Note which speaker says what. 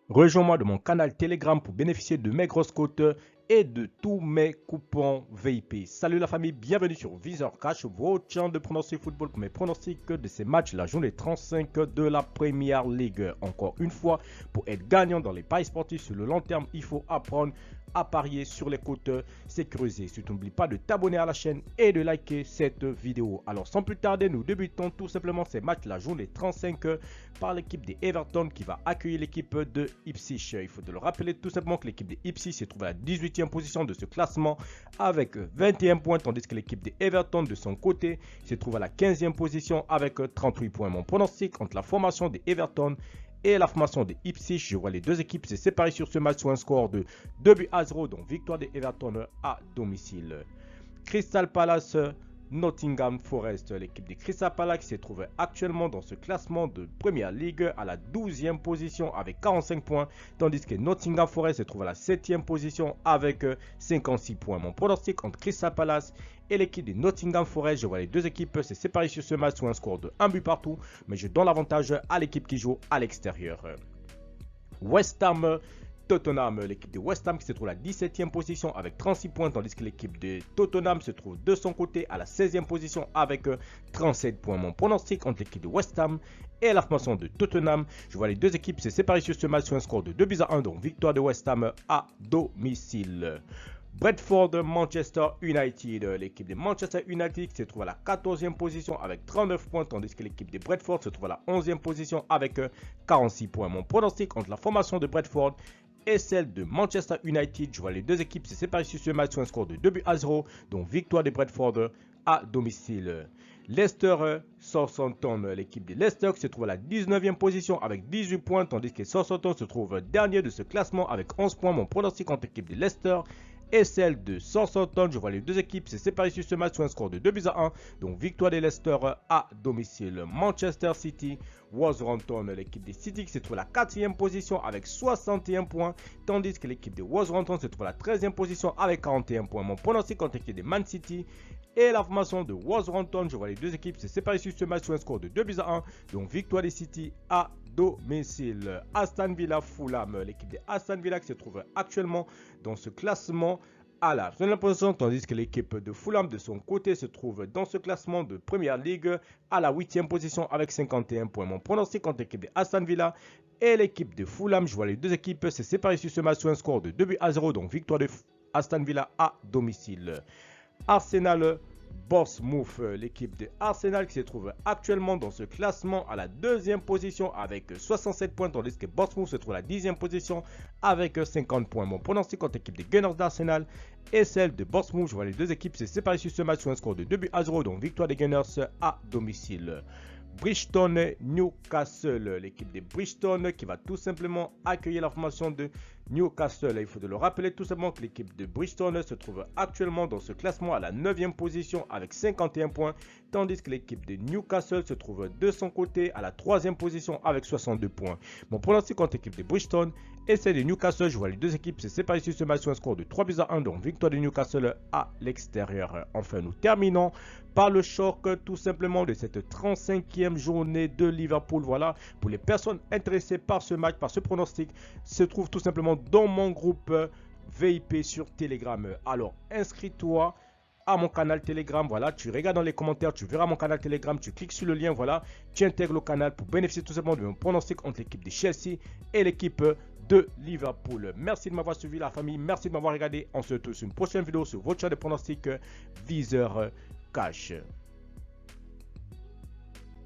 Speaker 1: Rejoins-moi de mon canal Telegram pour bénéficier de mes grosses cotes et de tous mes coupons VIP. Salut la famille, bienvenue sur Viseur Cash, votre chaîne de pronostic football pour mes pronostics de ces matchs, la journée 35 de la Premier League. Encore une fois, pour être gagnant dans les paris sportifs sur le long terme, il faut apprendre à parier sur les cotes sécurisées. Surtout n'oublie pas de t'abonner à la chaîne et de liker cette vidéo. Alors sans plus tarder, nous débutons tout simplement ces matchs la journée 35 par l'équipe des Everton qui va accueillir l'équipe de Ipswich. Il faut te le rappeler tout simplement que l'équipe des Ipswich se trouve à la 18e position de ce classement avec 21 points, tandis que l'équipe des Everton de son côté se trouve à la 15e position avec 38 points. Mon pronostic entre la formation des Everton et la formation des Ipswich, je vois les deux équipes se séparer sur ce match sur un score de 2-0, donc victoire des Everton à domicile. Crystal Palace, Nottingham Forest, l'équipe des Crystal Palace qui se trouve actuellement dans ce classement de Premier League à la 12e position avec 45 points, tandis que Nottingham Forest se trouve à la 7e position avec 56 points. Mon pronostic entre Crystal Palace et l'équipe de Nottingham Forest, je vois les deux équipes se séparer sur ce match sur un score de 1 but partout, mais je donne l'avantage à l'équipe qui joue à l'extérieur. West Ham Tottenham, l'équipe de West Ham qui se trouve à la 17e position avec 36 points, tandis que l'équipe de Tottenham se trouve de son côté à la 16e position avec 37 points. Mon pronostic entre l'équipe de West Ham et la formation de Tottenham, je vois les deux équipes se séparer sur ce match sur un score de 2-1, donc victoire de West Ham à domicile. Brentford, Manchester United, l'équipe de Manchester United se trouve à la 14e position avec 39 points, tandis que l'équipe de Brentford se trouve à la 11e position avec 46 points. Mon pronostic entre la formation de Brentford et celle de Manchester United, je vois les deux équipes se séparer sur ce match sur un score de 2-0, donc victoire de Brentford à domicile. Leicester Southampton, l'équipe de Leicester qui se trouve à la 19e position avec 18 points, tandis que Southampton se trouve dernier de ce classement avec 11 points. Mon pronostic entre l'équipe de Leicester et celle de Southampton, je vois les deux équipes se séparer sur ce match sur un score de 2-1, donc victoire de Leicester à domicile. Manchester City, Wolverhampton, l'équipe de City qui se trouve à la 4e position avec 61 points, tandis que l'équipe de Wolverhampton se trouve à la 13e position avec 41 points. Mon pronostic contre l'équipe de Man City et la formation de Wolverhampton, je vois les deux équipes se séparer sur ce match sur un score de 2-1, donc victoire de City à domicile. Aston Villa Fulham, l'équipe de Aston Villa qui se trouve actuellement dans ce classement à la 9e position, tandis que l'équipe de Fulham de son côté se trouve dans ce classement de Premier League à la 8e position avec 51 points. Mon pronostic entre l'équipe de Aston Villa et l'équipe de Fulham, je vois les deux équipes se séparer sur ce match sur un score de 2-0, donc victoire de Aston Villa à domicile. Arsenal Bournemouth, l'équipe de Arsenal qui se trouve actuellement dans ce classement à la 2e position avec 67 points, tandis que Bournemouth se trouve à la 10e position avec 50 points. Mon pronostic contre l'équipe des Gunners d'Arsenal et celle de Bournemouth, je vois les deux équipes se séparer sur ce match sur un score de 2-0, donc victoire des Gunners à domicile. Bridgestone Newcastle, l'équipe de Bridgestone qui va tout simplement accueillir la formation de Newcastle. Il faut le rappeler tout simplement que l'équipe de Bridgestone se trouve actuellement dans ce classement à la 9e position avec 51 points, tandis que l'équipe de Newcastle se trouve de son côté à la 3e position avec 62 points. Mon pronostic contre l'équipe de Bridgestone et celle de Newcastle, je vois les deux équipes se séparer sur ce match sur un score de 3-1, donc victoire de Newcastle à l'extérieur. Enfin, nous terminons par le choc tout simplement de cette 35e journée de Liverpool. Voilà, pour les personnes intéressées par ce match, par ce pronostic, se trouve tout simplement dans mon groupe VIP sur Telegram. Alors, inscris-toi à mon canal Telegram, voilà, tu regardes dans les commentaires, tu verras mon canal Telegram, tu cliques sur le lien, voilà, tu intègres le canal pour bénéficier tout simplement de mon pronostic entre l'équipe de Chelsea et l'équipe de Liverpool. Merci de m'avoir suivi la famille, merci de m'avoir regardé. On se retrouve sur une prochaine vidéo sur votre chaîne de pronostic Viseur Cash.